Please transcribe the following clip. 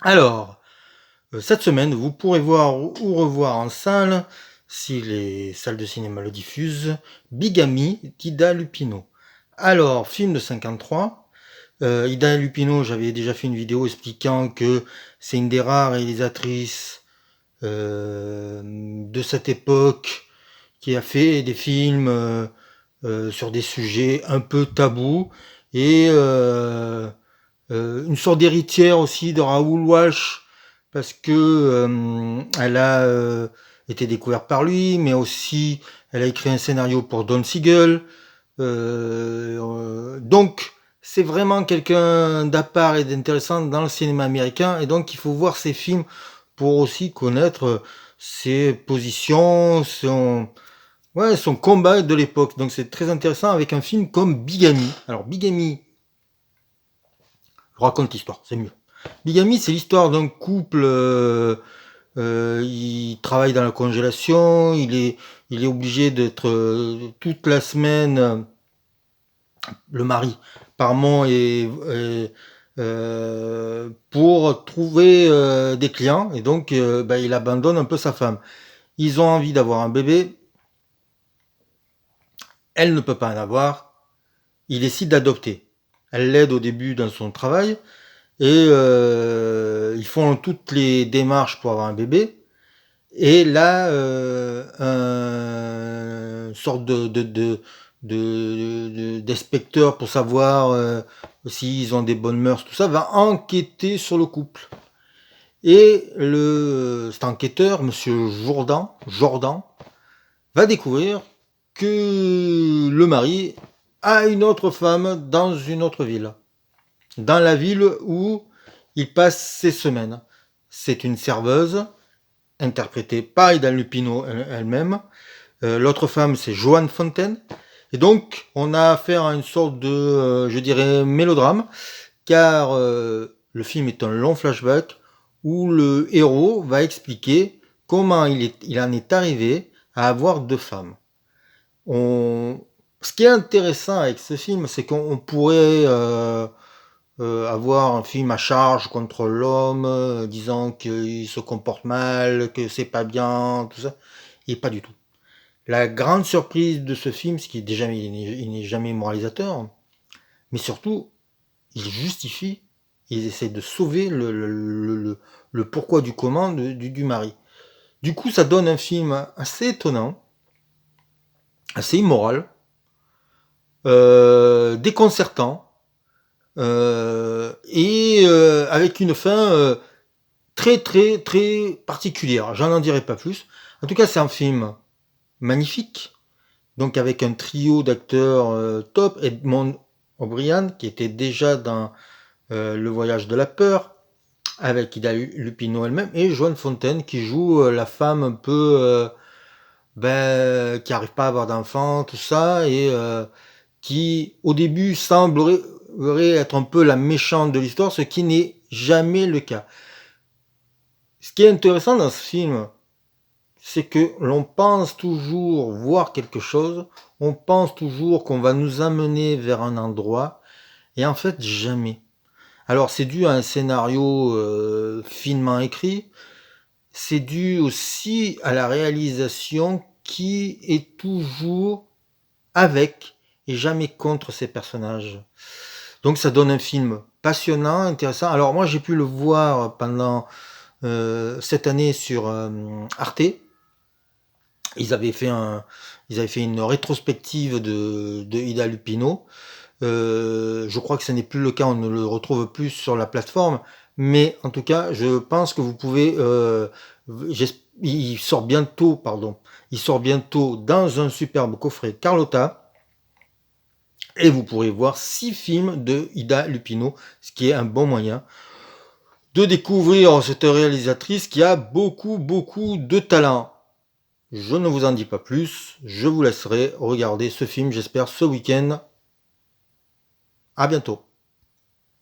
Alors, cette semaine, vous pourrez voir ou revoir en salle, si les salles de cinéma le diffusent, Bigamy d'Ida Lupino. Alors, film de 53. Ida Lupino, j'avais déjà fait une vidéo expliquant que c'est une des rares réalisatrices de cette époque qui a fait des films sur des sujets un peu tabous et une sorte d'héritière aussi de Raoul Walsh parce que elle a été découverte par lui, mais aussi elle a écrit un scénario pour Don Siegel. Donc c'est vraiment quelqu'un d'à part et d'intéressant dans le cinéma américain, et donc il faut voir ses films pour aussi connaître ses positions, son combat de l'époque. Donc c'est très intéressant avec un film comme Bigamy. Alors Bigamy, je raconte l'histoire, c'est mieux. Bigamy, c'est l'histoire d'un couple. Il travaille dans la congélation. Il est obligé d'être toute la semaine. Le mari par Mont pour trouver des clients, et donc il abandonne un peu sa femme. Ils ont envie d'avoir un bébé. Elle ne peut pas en avoir. Il décide d'adopter. Elle l'aide au début dans son travail. Et ils font toutes les démarches pour avoir un bébé. Et là, un sorte d'inspecteur pour savoir s'ils ont des bonnes mœurs, tout ça, va enquêter sur le couple. Et cet enquêteur, monsieur Jordan, va découvrir que le mari a une autre femme dans une autre ville. Dans la ville où il passe ses semaines. C'est une serveuse, interprétée par Ida Lupino elle-même. L'autre femme, c'est Joan Fontaine. Et donc, on a affaire à une sorte de, je dirais, mélodrame, car le film est un long flashback où le héros va expliquer comment il en est arrivé à avoir deux femmes. Ce qui est intéressant avec ce film, c'est qu'on pourrait avoir un film à charge contre l'homme, disant qu'il se comporte mal, que c'est pas bien, tout ça, et pas du tout. La grande surprise de ce film, c'est qu'il n'est jamais moralisateur, mais surtout, il justifie, il essaie de sauver le pourquoi du comment du mari. Du coup, ça donne un film assez étonnant, assez immoral, déconcertant, et avec une fin très très très particulière. J'en en dirai pas plus. En tout cas, c'est un film magnifique, donc avec un trio d'acteurs top. Edmond O'Brien, qui était déjà dans Le Voyage de la peur, avec Ida Lupino elle-même, et Joan Fontaine, qui joue la femme un peu qui n'arrive pas à avoir d'enfant, tout ça, et qui au début semblerait être un peu la méchante de l'histoire, ce qui n'est jamais le cas. Ce qui est intéressant dans ce film, c'est que l'on pense toujours voir quelque chose, on pense toujours qu'on va nous amener vers un endroit, et en fait jamais. Alors c'est dû à un scénario finement écrit, c'est dû aussi à la réalisation qui est toujours avec et jamais contre ces personnages. Donc ça donne un film passionnant, intéressant. Alors moi j'ai pu le voir pendant cette année sur Arte. Ils avaient fait une rétrospective de Ida Lupino. Je crois que ce n'est plus le cas, on ne le retrouve plus sur la plateforme, mais en tout cas, je pense que vous pouvez. Il sort bientôt, dans un superbe coffret Carlotta, et vous pourrez voir 6 films de Ida Lupino, ce qui est un bon moyen de découvrir cette réalisatrice qui a beaucoup de talent. Je ne vous en dis pas plus, je vous laisserai regarder ce film, j'espère, ce week-end. À bientôt.